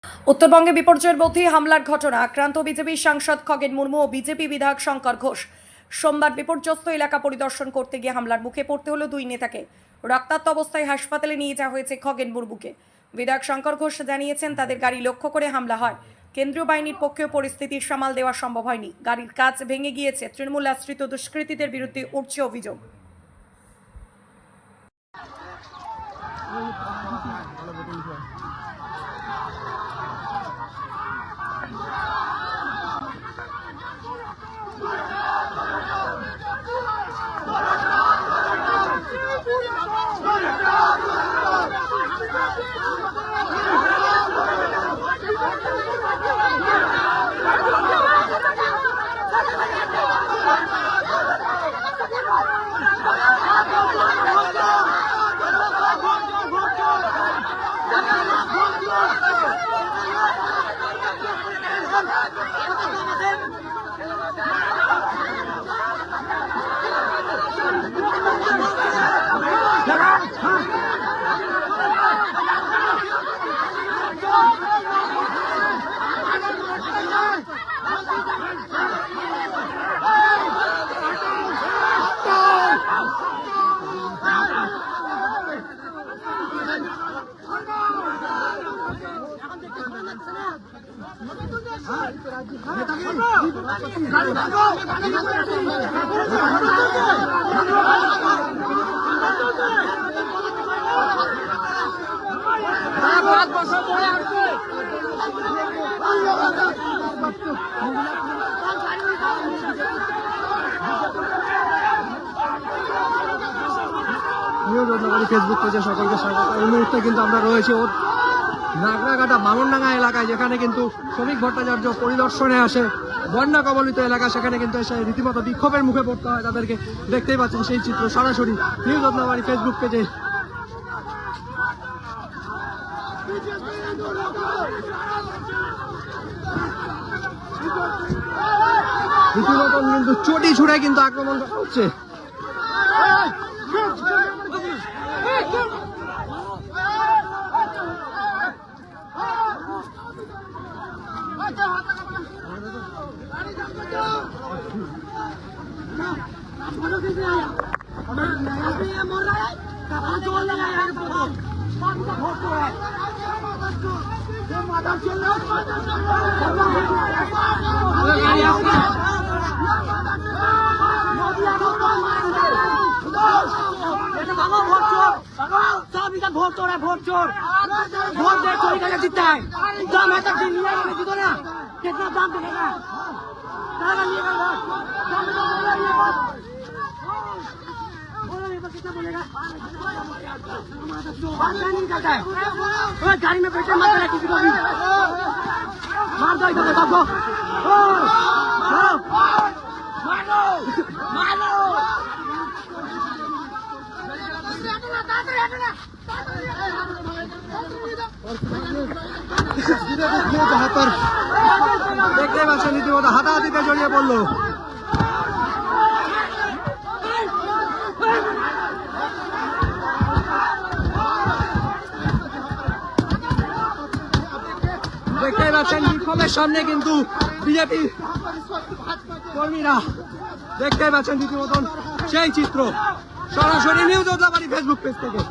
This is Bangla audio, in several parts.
উত্তরবঙ্গে বিপর্যয়ের মধ্যে হামলার ঘটনা, আক্রান্ত বিজেপি সাংসদ খগেন মুর্মু ও বিজেপি বিধায়ক শঙ্কর ঘোষ। সোমবার বিপর্যস্ত এলাকা পরিদর্শন করতে গিয়ে হামলার মুখে পড়তে হলো দুই নেতাকে। রক্তাক্ত অবস্থায় হাসপাতালে নিয়ে যাওয়া হয়েছে খগেন মুর্মুকে। বিধায়ক শঙ্কর ঘোষ জানিয়েছেন, তাদের গাড়ি লক্ষ্য করে হামলা হয়। কেন্দ্রীয় বাহিনীর পক্ষেও পরিস্থিতি সামাল দেওয়া সম্ভব হয়নি। গাড়ির কাচ ভেঙে গিয়েছে। তৃণমূল আশ্রিত দুষ্কৃতীদের বিরুদ্ধে উঠছে অভিযোগ। ফেসবুক পেজে সকলকে স্বাগত। এই মুহূর্তে কিন্তু আমরা রয়েছি নাগরাঘাটা বামনডাঙ্গা এলাকায়, যেখানে কিন্তু শ্রমিক ভট্টাচার্য পরিদর্শনে আসে বন্যা কবলিত এলাকা। সেখানে কিন্তু এসে রীতিমতো বিক্ষোভের মুখে পড়তে হয় তাদেরকে। দেখতেই পাচ্ছেন সেই চিত্র সরাসরি নিউজ বদনাবাড়ি ফেসবুক পেজে। রীতিমতো কিন্তু চটি ছুড়ে কিন্তু আক্রমণ করা হচ্ছে। ভোট চোর है, ভোट चोर भोट दे चोरी करके जीतता है। दाम है तक दिन लिया मैंने जीतो ना, कितना दाम देगा क्या लिएगा वोट, दाम तो बोला ये बात बोलो, ये बात कितना बोलेगा। बात नहीं करता है, ओए गाड़ी में बैठे मत रहा किसी को भी, मार दो इधर देखो, मारो मारो मारो দেখতে পাচ্ছেন রীতিমতো হাতাহাতিতে জড়িয়ে পড়লো। দেখতেই পাচ্ছেন বিক্ষোভের সামনে কিন্তু বিজেপি কর্মীরা। দেখতেই পাচ্ছেন রীতিমতন সেই চিত্র সরাসরি নিউজ বদনাবাড়ি ফেসবুক পেজ থেকে।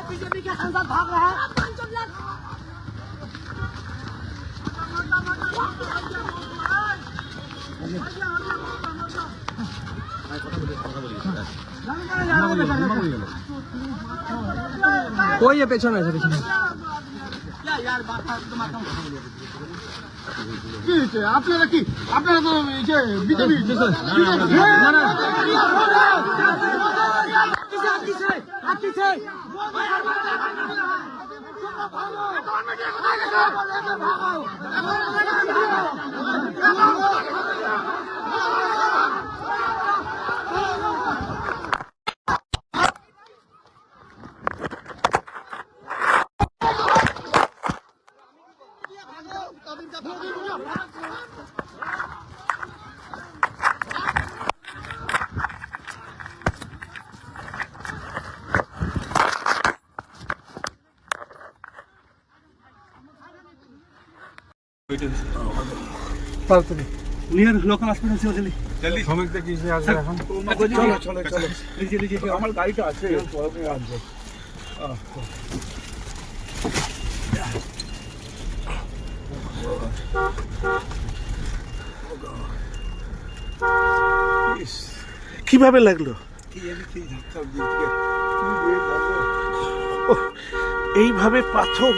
बीजेपी के सांसद भाग रहा है। কই এ পেছনে আছে, পেছনে আপনারা কি আপনারা তো বিজেপি नियर लोकल हॉस्पिटल से चली जल्दी শ্রমিক দেখি যে আসবে এখন चलो चलो चलो लीजिए लीजिए আমার গাড়িটা আছে পরে আসবো কিভাবে লাগলো এইভাবে পাথর